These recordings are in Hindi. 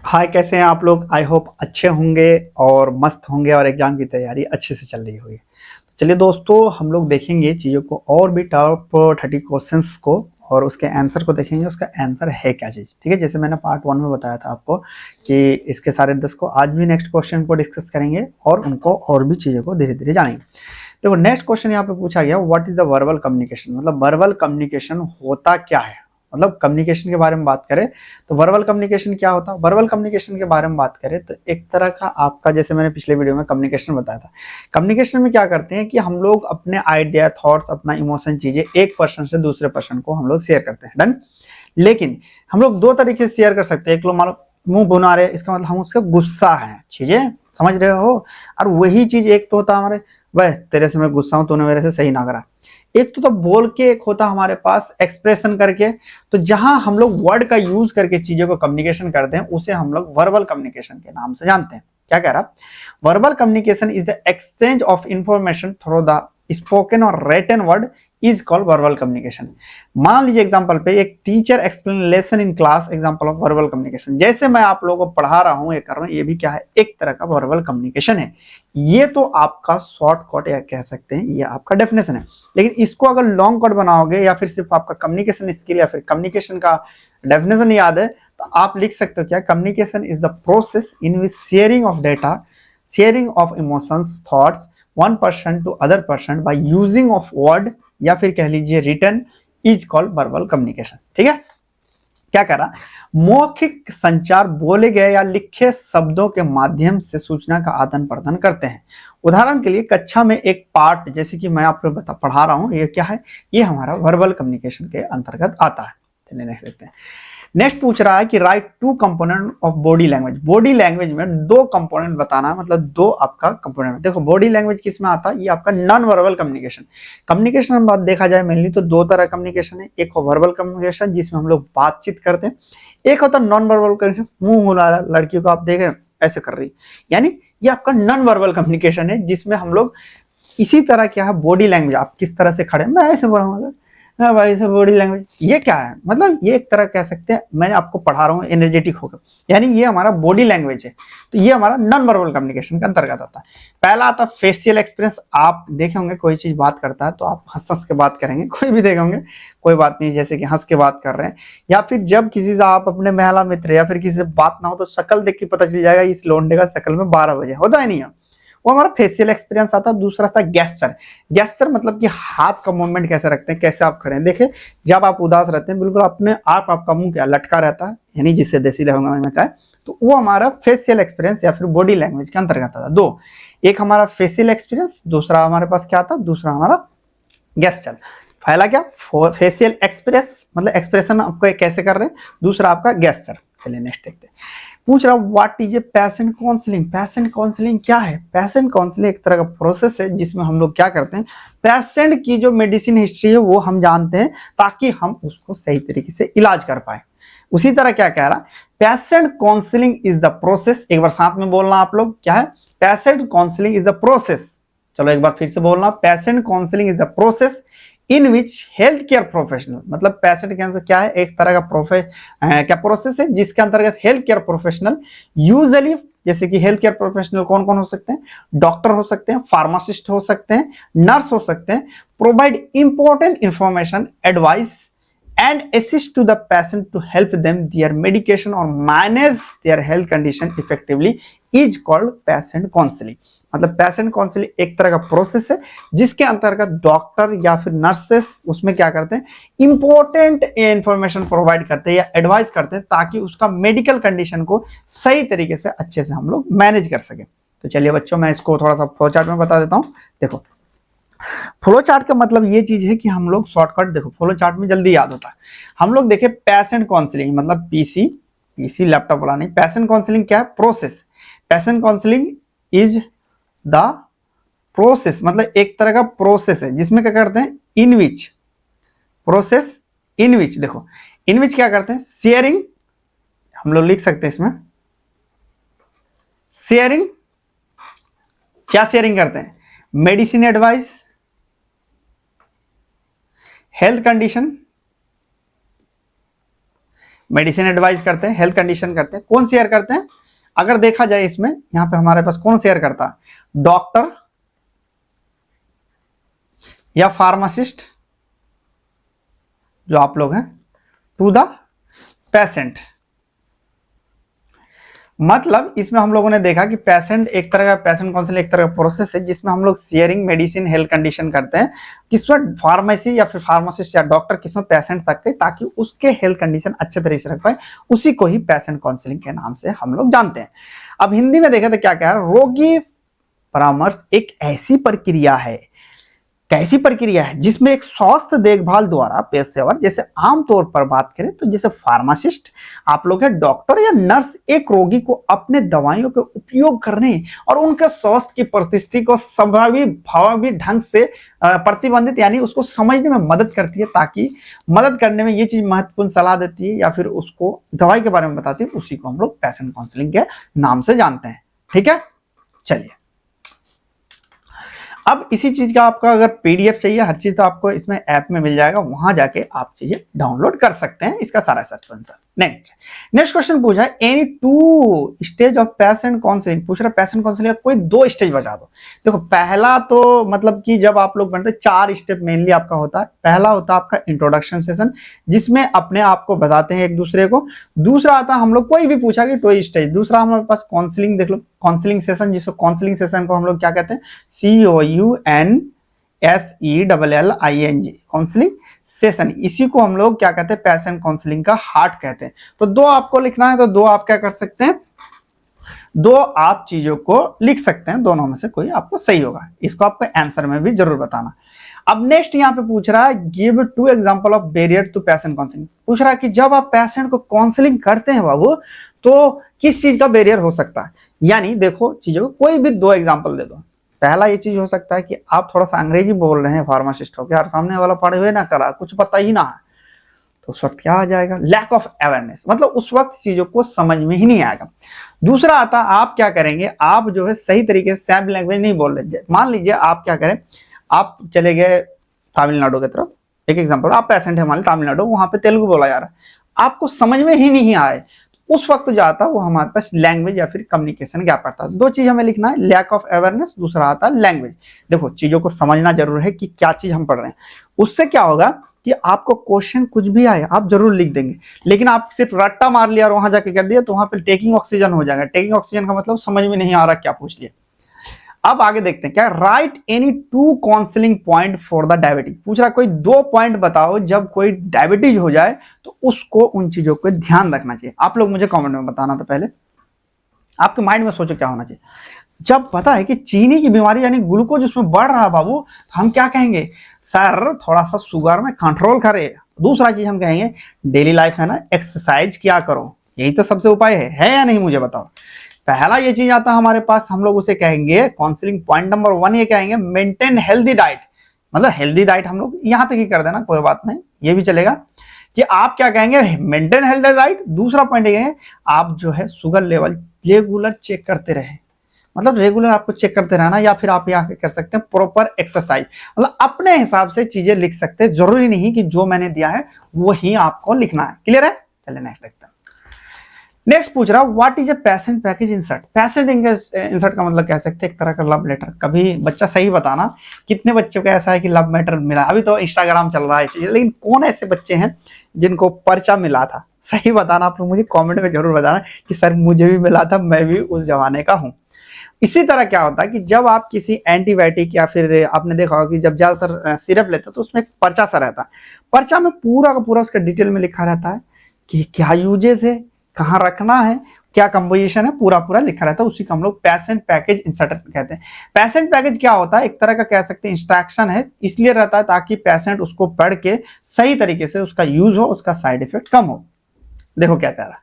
हाय, कैसे हैं आप लोग। आई होप अच्छे होंगे और मस्त होंगे और एग्जाम की तैयारी अच्छे से चल रही होगी। चलिए दोस्तों, हम लोग देखेंगे चीज़ों को और भी टॉप 30 क्वेश्चंस को और उसके आंसर को देखेंगे। उसका आंसर है क्या चीज़, ठीक है। जैसे मैंने पार्ट 1 में बताया था आपको कि इसके सारे 10 को आज भी नेक्स्ट क्वेश्चन को डिस्कस करेंगे और उनको और भी चीज़ों को धीरे धीरे जानेंगे। देखो, नेक्स्ट क्वेश्चन यहाँ पे पूछा गया, what is the verbal communication. मतलब वर्बल कम्युनिकेशन होता क्या है। मतलब कम्युनिकेशन के बारे में बात करें तो वर्बल कम्युनिकेशन क्या होता है। वर्बल कम्युनिकेशन के बारे में बात करें तो एक तरह का आपका, जैसे मैंने पिछले वीडियो में कम्युनिकेशन बताया था, कम्युनिकेशन में क्या करते हैं कि हम लोग अपने आइडिया, थॉट्स, अपना इमोशन, चीजें एक पर्सन से दूसरे पर्सन को हम लोग शेयर करते हैं। डन। लेकिन हम लोग दो तरीके से शेयर कर सकते हैं। एक लोग मान लो मुंह भुना रहे, इसका मतलब हम उसका गुस्सा है, चीजें समझ रहे हो। और वही चीज एक तो होता है हमारे, वह तेरे से मैं गुस्सा हूं, तूने मेरे से सही ना करा। एक तो बोल के, एक होता हमारे पास एक्सप्रेशन करके। तो जहां हम लोग वर्ड का यूज करके चीजों को कम्युनिकेशन करते हैं उसे हम लोग वर्बल कम्युनिकेशन के नाम से जानते हैं। क्या कह रहा, verbal communication is the exchange of information through the spoken और written word is called verbal communication. मान लीजिए एग्जांपल पे, एक teacher explain lesson in class, example of verbal communication. जैसे मैं आप लोगों को पढ़ा रहा हूं, ये कर रहा हूं, ये भी क्या है, एक तरह का वर्बल कम्युनिकेशन है। ये तो आपका शॉर्टकट या कह सकते हैं, ये आपका डेफिनेशन है। लेकिन इसको अगर लॉन्ग कट बनाओगे या फिर सिर्फ आपका कम्युनिकेशन स्किल या फिर कम्युनिकेशन का डेफिनेशन याद है तो आप लिख सकते हो क्या, communication is the process in which sharing of data, sharing of emotions, thoughts, one person to other person by using of word या फिर कह लीजिए written is called verbal communication. ठीक है। क्या करा, मौखिक संचार बोले गए या लिखे शब्दों के माध्यम से सूचना का आदान प्रदान करते हैं। उदाहरण के लिए कक्षा में एक पार्ट, जैसे कि मैं आपको पढ़ा रहा हूं, ये क्या है, ये हमारा वर्बल कम्युनिकेशन के अंतर्गत आता है। चलिए नेक्स्ट देखते हैं। नेक्स्ट पूछ रहा है कि write two component of body language. Body language में दो कंपोनेंट बताना है, मतलब दो आपका कंपोनेंट। देखो बॉडी लैंग्वेज किस में आता है, ये आपका नॉन वर्बल कम्युनिकेशन। कम्युनिकेशन में बात देखा जाए मेनली तो दो तरह कम्युनिकेशन है। एक हो वर्बल कम्युनिकेशन जिसमें हम लोग बातचीत करते हैं, एक होता है नॉन वर्बल कम्युनिकेशन, मुंह बुला रहा, लड़कियों को आप देख रहे हैं ऐसे कर रही, यानी ये आपका नॉन वर्बल कम्युनिकेशन है जिसमें हम लोग इसी तरह क्या है, बॉडी लैंग्वेज आप किस तरह से खड़े, मैं ऐसे बोलूंगा, हाँ भाई सब बॉडी लैंग्वेज, ये क्या है, मतलब ये एक तरह कह सकते हैं, मैं आपको पढ़ा रहा हूँ एनर्जेटिक होकर, यानी ये हमारा बॉडी लैंग्वेज है। तो ये हमारा नॉन वर्बल कम्युनिकेशन के अंतर्गत आता है। पहला आता है फेशियल एक्सप्रेस। आप देखे होंगे कोई चीज बात करता है तो आप हंस हंस के बात करेंगे, कोई भी देखे होंगे, कोई बात नहीं, जैसे कि हंस के बात कर रहे हैं। या फिर जब किसी से आप अपने महिला मित्र या फिर किसी से बात ना हो तो शक्ल देख के पता चल जाएगा इस लोंडे का शक्ल में 12 बजे, होता है नहीं है, वो हमारा फेशियल एक्सपीरियंस आता है। दूसरा था गेस्चर। गेस्चर मतलब कि हाथ का मूवमेंट कैसे रखते हैं, कैसे आप खड़े हैं। देखिए जब आप उदास रहते हैं बिल्कुल अपने आप आपका मुंह क्या लटका रहता है, यानी जिससे देसी लहंगा में का है, तो वो हमारा फेशियल एक्सपीरियंस या फिर बॉडी लैंग्वेज के अंतर्गत आता है। दो, एक हमारा फेशियल एक्सपीरियंस, दूसरा हमारे पास क्या आता है, दूसरा हमारा गेस्चर। पहला क्या, फेशियल एक्सप्रेस मतलब एक्सप्रेशन आपको कैसे कर रहे हैं, दूसरा आपका गेस्चर। चलिए नेक्स्ट देखते हैं। पूछ रहा what is a patient counselling. Patient counselling क्या है, पेशेंट काउंसलिंग एक तरह का प्रोसेस है जिसमें हम लोग क्या करते हैं, पेशेंट की जो मेडिसिन हिस्ट्री है वो हम जानते हैं ताकि हम उसको सही तरीके से इलाज कर पाए। उसी तरह क्या कह रहा, patient counselling is the process, एक बार साथ में बोलना आप लोग, क्या है, patient counselling is the process. चलो एक बार फिर से बोलना, patient counselling is the process in which health care professional, मतलब पेशेंट कैंसर क्या है, एक तरह का क्या प्रोसेस है जिसके अंतर्गत हेल्थ केयर प्रोफेशनल, यूजुअली जैसे कि हेल्थ केयर प्रोफेशनल कौन कौन हो सकते हैं, डॉक्टर हो सकते हैं, फार्मासिस्ट हो सकते हैं, नर्स हो सकते हैं, provide important information, advice and assist to the patient to help them their medication or manage their health condition effectively is called patient counseling। मतलब पेशेंट काउंसलिंग एक तरह का प्रोसेस है जिसके अंतर्गत डॉक्टर या फिर नर्सेस उसमें क्या करते हैं, इंपॉर्टेंट इंफॉर्मेशन प्रोवाइड करते हैं या एडवाइस करते हैं ताकि उसका मेडिकल कंडीशन को सही तरीके से अच्छे से हम लोग मैनेज कर सके। तो चलिए बच्चों, मैं इसको थोड़ा सा फ्लो चार्ट में बता देता हूं। देखो फ्लो चार्ट का मतलब ये चीज है कि हम लोग शॉर्टकट, देखो फ्लो चार्ट में जल्दी याद होता है। हम लोग देखे पेशेंट काउंसलिंग मतलब पीसी, पीसी लैपटॉप वाला नहीं, पेशेंट काउंसलिंग क्या है, process. Patient counselling is the process, मतलब एक तरह का प्रोसेस है जिसमें क्या करते हैं, इन विच, प्रोसेस इन विच, देखो इन विच क्या करते हैं, शेयरिंग, हम लोग लिख सकते हैं इसमें शेयरिंग, क्या शेयरिंग करते हैं, medicine advice, health condition, medicine advice करते हैं, हेल्थ कंडीशन करते हैं, कौन शेयर करते हैं? अगर देखा जाए इसमें यहां पे हमारे पास कौन शेयर करता है? डॉक्टर या फार्मासिस्ट जो आप लोग हैं, टू द पेशेंट। मतलब इसमें हम लोगों ने देखा कि पेशेंट एक तरह का, पेशेंट काउंसलिंग एक तरह का प्रोसेस है जिसमें हम लोग शेयरिंग मेडिसिन हेल्थ कंडीशन करते हैं, किसमें फार्मेसी या फिर फार्मासिस्ट या डॉक्टर किसमें पेशेंट तक के, ताकि उसके हेल्थ कंडीशन अच्छे तरीके से रख पाए, उसी को ही पेशेंट काउंसलिंग के नाम से हम लोग जानते हैं। अब हिंदी में देखें तो क्या क्या है? रोगी परामर्श एक ऐसी प्रक्रिया है, कैसी प्रक्रिया है जिसमें एक स्वास्थ्य देखभाल द्वारा पेशेवर, जैसे आमतौर पर बात करें तो जैसे फार्मासिस्ट आप लोग हैं, डॉक्टर या नर्स, एक रोगी को अपने दवाइयों के उपयोग करने और उनके स्वास्थ्य की परिस्थिति को प्रभावी ढंग से प्रतिबंधित यानी उसको समझने में मदद करती है, ताकि मदद करने में ये चीज महत्वपूर्ण सलाह देती है या फिर उसको दवाई के बारे में बताती है, उसी को हम लोग पेशेंट काउंसलिंग के नाम से जानते हैं। ठीक है, चलिए अब इसी चीज का आपका अगर पीडीएफ चाहिए, हर चीज तो आपको इसमें ऐप में मिल जाएगा, वहां जाके आप चीजें डाउनलोड कर सकते हैं, इसका सारा आंसर। नेक्स्ट क्वेश्चन पूछा है, any two stage of patient counselling, पूछ रहा है पेशेंट काउंसलिंग का कोई 2 स्टेज बता दो। देखो पहला तो मतलब कि जब आप लोग बनते 4 स्टेप मेनली आपका होता है। पहला होता है आपका इंट्रोडक्शन सेशन, जिसमें अपने आप को बताते हैं एक दूसरे को। दूसरा आता है हम लोग कोई भी पूछा कि 2 स्टेज। दूसरा हमारे पास काउंसलिंग, देख लो काउंसलिंग सेशन, जिसको काउंसलिंग सेशन को हम लोग क्या कहते हैं? COUNSELLING, counselling session. इसी को हम लोग क्या कहते हैं? पेशेंट काउंसलिंग का हार्ट कहते हैं। तो 2 आपको लिखना है, तो 2 आप क्या कर सकते हैं? 2 आप चीजों को लिख सकते हैं, दोनों में से कोई आपको सही होगा। इसको आपको आंसर में भी जरूर बताना। अब नेक्स्ट यहाँ पे पूछ रहा है, give 2 example of barrier to patient counselling. पूछ रहा है कि जब आप पेशेंट को काउंसलिंग करते हैं बाबू, तो किस चीज का बैरियर हो सकता है? यानी देखो चीजों को कोई भी 2 एग्जांपल दे दो। पहला ये चीज हो सकता है कि आप थोड़ा सा अंग्रेजी बोल रहे हैं फार्मासिस्ट हो के, और सामने वाला पढ़े हुए ना करा, कुछ पता ही ना है, तो उस वक्त क्या आ जाएगा? लैक ऑफ अवेयरनेस, मतलब उस वक्त चीजों को समझ में ही नहीं आएगा। दूसरा आता आप क्या करेंगे? आप जो है सही तरीके से सेम लैंग्वेज नहीं बोल रहे। मान लीजिए आप क्या करें, आप चले गए तमिलनाडु की तरफ, एक एग्जाम्पल, आप पेशेंट है मान लीजिए तमिलनाडु, वहां पे तेलुगु बोला जा रहा है, आपको समझ में ही नहीं आए, उस वक्त जो आता है वो हमारे पास लैंग्वेज या फिर कम्युनिकेशन गैप आता है। 2 चीज हमें लिखना है, लैक ऑफ अवेयरनेस, दूसरा आता है लैंग्वेज। देखो चीजों को समझना जरूर है कि क्या चीज हम पढ़ रहे हैं। उससे क्या होगा कि आपको क्वेश्चन कुछ भी आए आप जरूर लिख देंगे, लेकिन आप सिर्फ रट्टा मार लिया और वहां जाके कर दिया, तो वहां पे टेकिंग ऑक्सीजन हो जाएगा। टेकिंग ऑक्सीजन का मतलब समझ में नहीं आ रहा क्या पूछ लिया। अब आगे देखते हैं, क्या right any 2 counselling point for the diabetes. पूछ रहा कोई 2 पॉइंट बताओ जब कोई डायबिटीज हो जाए तो उसको उन चीजों को ध्यान रखना चाहिए। आप लोग मुझे कमेंट में बताना, तो पहले आपके माइंड में सोचो क्या होना चाहिए। जब पता है कि चीनी की बीमारी यानी ग्लूकोज उसमें बढ़ रहा है बाबू, तो हम क्या कहेंगे? सर थोड़ा सा शुगर में कंट्रोल करे। दूसरा चीज हम कहेंगे डेली लाइफ है ना, एक्सरसाइज किया करो, यही तो सबसे उपाय है या नहीं? मुझे बताओ। पहला ये चीज आता है हमारे पास, हम लोग उसे कहेंगे काउंसलिंग पॉइंट नंबर 1, ये कहेंगे मेंटेन हेल्दी डाइट। मतलब हेल्दी डाइट हम लोग यहां तक ही कर देना, कोई बात नहीं, ये भी चलेगा कि आप क्या कहेंगे? Maintain healthy diet. दूसरा पॉइंट ये है आप जो है शुगर लेवल रेगुलर चेक करते रहे, मतलब रेगुलर आपको चेक करते रहना, या फिर आप यहाँ कर सकते हैं प्रॉपर एक्सरसाइज। मतलब अपने हिसाब से चीजें लिख सकते हैं, जरूरी नहीं कि जो मैंने दिया है वही आपको लिखना है। क्लियर है? चलिए नेक्स्ट देखते हैं। नेक्स्ट पूछ रहा what is a patient package insert. Patient insert का मतलब कह सकते हैं एक तरह का लव लेटर। कभी बच्चा सही बताना, कितने बच्चों का ऐसा है कि लव लेटर मिला? अभी तो इंस्टाग्राम चल रहा है, लेकिन कौन ऐसे बच्चे हैं जिनको पर्चा मिला था? सही बताना, आप लोग मुझे कमेंट में जरूर बताना कि सर मुझे भी मिला था, मैं भी उस जमाने का हूं। इसी तरह क्या होता है कि जब आप किसी एंटीबायोटिक या फिर आपने देखा होगा कि जब ज्यादातर सिरप लेते हैं तो उसमें एक पर्चा सा रहता है। पर्चा में पूरा का पूरा उसका डिटेल में लिखा रहता है कि क्या यूजेस है, कहाँ रखना है, क्या कंपोजिशन है, पूरा पूरा लिखा रहता है। उसी को हम लोग पेशेंट पैकेज इंसर्ट कहते हैं। पेशेंट पैकेज क्या होता है? एक तरह का कह सकते हैं इंस्ट्रक्शन है, इसलिए रहता है ताकि पेशेंट उसको पढ़ के सही तरीके से उसका यूज हो, उसका साइड इफेक्ट कम हो। देखो क्या कह रहा है,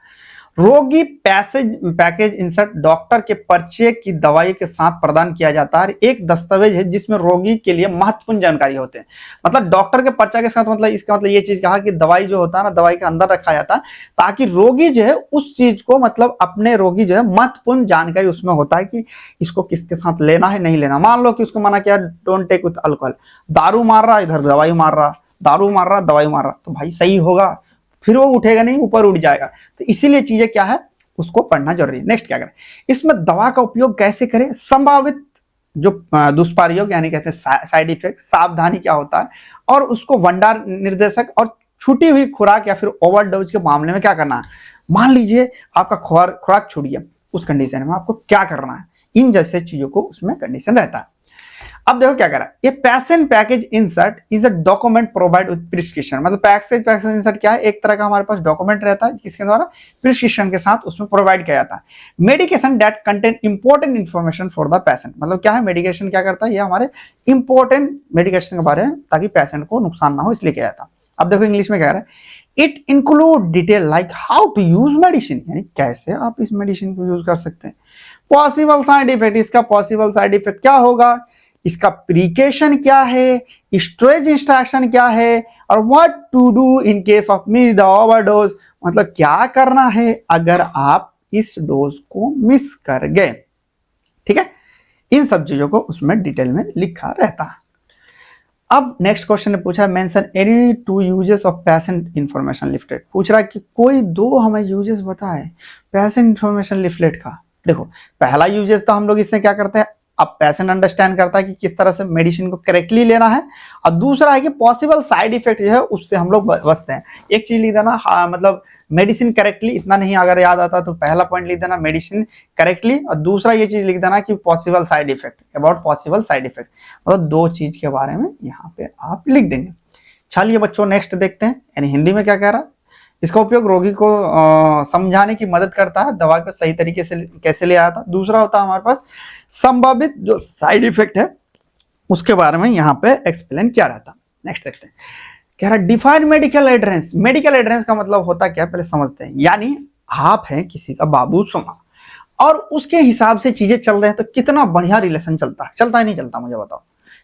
रोगी पैकेज इंसर्ट डॉक्टर के पर्चे की दवाई के साथ प्रदान किया जाता है। एक दस्तावेज है जिसमें रोगी के लिए महत्वपूर्ण जानकारी होते हैं। मतलब डॉक्टर के पर्चा के साथ, मतलब इसका मतलब ये चीज कहा कि दवाई जो होता है ना, दवाई के अंदर रखा जाता है ताकि रोगी जो है उस चीज को, मतलब अपने रोगी जो है महत्वपूर्ण जानकारी उसमें होता है कि इसको किसके साथ लेना है नहीं लेना। मान लो कि उसको मना किया डोंट टेक विथ अल्कोहल, दारू मार रहा इधर दवाई मार रहा, दारू मार रहा दवाई मार रहा, तो भाई सही होगा? फिर वो उठेगा नहीं, ऊपर उड़ जाएगा। तो इसीलिए चीजें क्या है, उसको पढ़ना जरूरी है। नेक्स्ट क्या करें, इसमें दवा का उपयोग कैसे करें, संभावित जो दुष्प्रयोग यानी कहते हैं साइड इफेक्ट, सावधानी क्या होता है, और उसको भंडार निर्देशक और छूटी हुई खुराक या फिर ओवरडोज के मामले में क्या करना है। मान लीजिए आपका खुराक छूट गया, उस कंडीशन में आपको क्या करना है, इन जैसे चीजों को उसमें कंडीशन रहता है। अब देखो क्या करा, ये patient package insert is a document provide with prescription. मतलब पैकेज इंसर्ट क्या है, एक तरह का हमारे पास डॉक्यूमेंट रहता है जिसके द्वारा प्रिस्क्रिप्शन के साथ उसमें प्रोवाइड किया जाता है। Medication that contain important information for the patient. मतलब क्या है, मेडिकेशन क्या करता है, ये हमारे इंपॉर्टेंट मेडिकेशन के बारे में, ताकि पेशेंट को नुकसान ना हो, इसलिए किया जाता है। अब देखो इंग्लिश में क्या है, it include detail like how to use medicine, यानी कैसे आप इस मेडिसिन को यूज कर सकते हैं। पॉसिबल साइड इफेक्ट, इसका पॉसिबल साइड इफेक्ट क्या होगा, इसका प्रिकॉशन क्या है, स्टोरेज इंस्ट्रक्शन क्या है, और what to do in case of miss the overdose. मतलब क्या करना है अगर आप इस डोज को मिस कर गए। ठीक है, इन सब चीजों को उसमें डिटेल में लिखा रहता है। अब नेक्स्ट क्वेश्चन ने पूछा, mention any 2 uses of patient information leaflet. पूछ रहा है कि कोई 2 हमें यूजेस बताए पेशेंट इंफॉर्मेशन लिफलेट का। देखो पहला यूजेस तो हम लोग इससे क्या करते हैं, अब पेशेंट अंडरस्टैंड करता है कि किस तरह से मेडिसिन को करेक्टली लेना है, और दूसरा है कि पॉसिबल साइड इफेक्ट जो है उससे हम लोग बचते हैं। एक चीज लिख देना, मतलब मेडिसिन करेक्टली, इतना नहीं अगर याद आता तो पहला पॉइंट लिख देना मेडिसिन करेक्टली, और दूसरा ये चीज लिख देना कि possible side effect, about possible side effect. मतलब 2 चीज के बारे में यहाँ पे आप लिख देंगे। चलिए बच्चों नेक्स्ट देखते हैं, यानी हिंदी में क्या कह रहा है। इसका उपयोग रोगी को समझाने की मदद करता है, दवा को सही तरीके से कैसे ले आया था। दूसरा होता है हमारे पास संभावित जो साइड इफेक्ट है उसके बारे में यहाँ पे एक्सप्लेन किया रहता। नेक्स्ट देखते हैं, कह रहा define medical address. Medical address का मतलब होता क्या, पहले समझते हैं। यानी आप हैं किसी का बाबू सोना, और उसके हिसाब से चीजें चल रहे हैं, तो कितना बढ़िया रिलेशन चलता है, चलता है नहीं चलता, मुझे बताओ,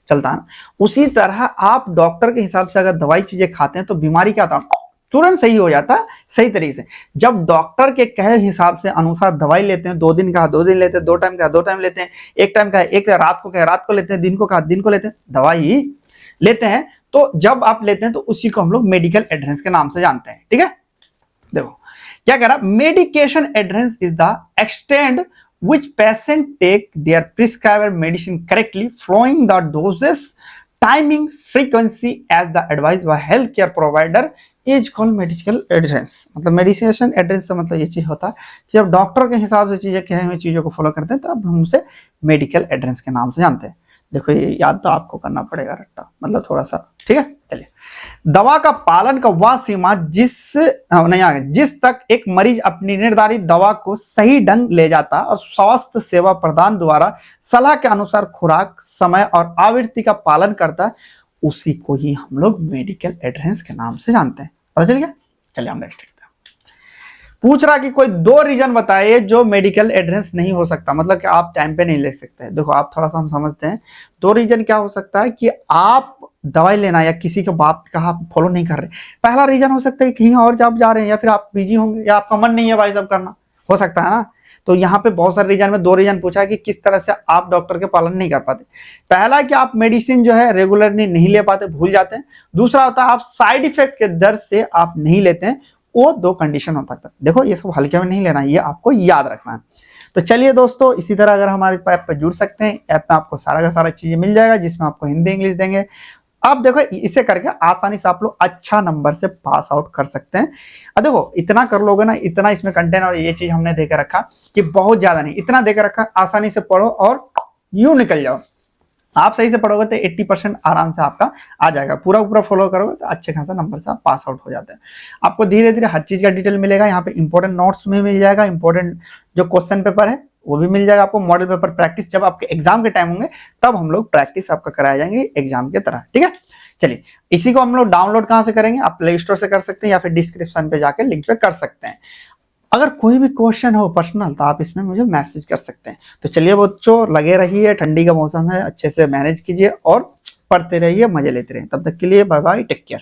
चलता है ना। उसी तरह आप डॉक्टर के हिसाब से अगर दवाई चीजें खाते हैं तो बीमारी क्या होता है, तुरंत सही हो जाता है सही तरीके से। जब डॉक्टर के कहे हिसाब से अनुसार दवाई लेते हैं, 2 दिन का 2 दिन लेते हैं, 2 टाइम का 2 टाइम लेते हैं, एक टाइम का एक, रात को कहे रात को लेते हैं, दिन को कहा दिन को लेते हैं, दवाई लेते हैं, तो जब आप लेते हैं तो उसी को हम लोग मेडिकल एड्रेस के नाम से जानते हैं। ठीक है, देखो क्या कह रहा, medication address is the extend which patient take their prescribed medicine correctly, following the doses, timing, frequency as the advised by healthcare provider is called medical address। मतलब मेडिकेशन एड्रेस से मतलब ये चीज होता है कि जब डॉक्टर के हिसाब से चीजें कहे हुए चीजों को फॉलो करते हैं तो अब हम उसे मेडिकल एड्रेस के नाम से जानते हैं। देखो ये याद तो आपको करना पड़ेगा रट्टा, मतलब थोड़ा सा। ठीक है, चलिए, दवा का पालन का वह सीमा जिस तक एक मरीज अपनी निर्धारित दवा को सही ढंग ले जाता और स्वास्थ्य सेवा प्रदान द्वारा सलाह के अनुसार खुराक, समय और आवृत्ति का पालन करता है, उसी को ही हम लोग मेडिकल एड्रेस के नाम से जानते हैं। पता चल गया? चलिए हम नेक्स्ट देखते हैं। पूछ रहा कि कोई 2 रीजन बताइए जो मेडिकल एड्रेस नहीं हो सकता, मतलब कि आप टाइम पे नहीं ले सकते। देखो आप थोड़ा सा हम समझते हैं, 2 रीजन क्या हो सकता है कि आप दवाई लेना या किसी के बात का आप फॉलो नहीं कर रहे। पहला रीजन हो सकता है कि कहीं और आप जा रहे हैं, या फिर आप बिजी होंगे, या आपका मन नहीं है भाई सब करना, हो सकता है ना। तो यहाँ पे बहुत सारे रीजन में 2 रीजन पूछा है कि किस तरह से आप डॉक्टर के पालन नहीं कर पाते। पहला है कि आप मेडिसिन जो है रेगुलरली नहीं ले पाते, भूल जाते हैं। दूसरा होता है आप साइड इफेक्ट के डर से आप नहीं लेते हैं। वो 2 कंडीशन होता है। देखो ये सब हल्के में नहीं लेना, ये आपको याद रखना है। तो चलिए दोस्तों, इसी तरह अगर हमारे ऐप पर जुड़ सकते हैं, ऐप में आपको सारा का सारा चीजें मिल जाएगा, जिसमें आपको हिंदी इंग्लिश देंगे। आप देखो इसे करके आसानी से आप लोग अच्छा नंबर से पास आउट कर सकते हैं। अब देखो इतना कर लोगे ना, इतना इसमें कंटेंट और ये चीज हमने देकर रखा कि बहुत ज्यादा नहीं, इतना देकर रखा, आसानी से पढ़ो और यूं निकल जाओ। आप सही से पढ़ोगे तो 80% आराम से आपका आ जाएगा। पूरा फॉलो करोगे तो अच्छे खासा नंबर से आप पास आउट हो जाते हैं। आपको धीरे धीरे हर चीज का डिटेल मिलेगा। यहाँ पे इंपॉर्टेंट नोट्स में मिल जाएगा, इंपॉर्टेंट जो क्वेश्चन पेपर है वो भी मिल जाएगा आपको। मॉडल पेपर प्रैक्टिस जब आपके एग्जाम के टाइम होंगे तब हम लोग प्रैक्टिस आपका कराए जाएंगे एग्जाम की तरह। ठीक है, चलिए इसी को हम लोग डाउनलोड कहाँ से करेंगे, आप प्ले स्टोर से कर सकते हैं या फिर डिस्क्रिप्शन पे जाकर लिंक पे कर सकते हैं। अगर कोई भी क्वेश्चन हो पर्सनल तो आप इसमें मुझे मैसेज कर सकते हैं। तो चलिए बच्चों, लगे रहिए, ठंडी का मौसम है, अच्छे से मैनेज कीजिए और पढ़ते रहिए, मजे लेते रहिए। तब तक के लिए बाय बाय, टेक केयर।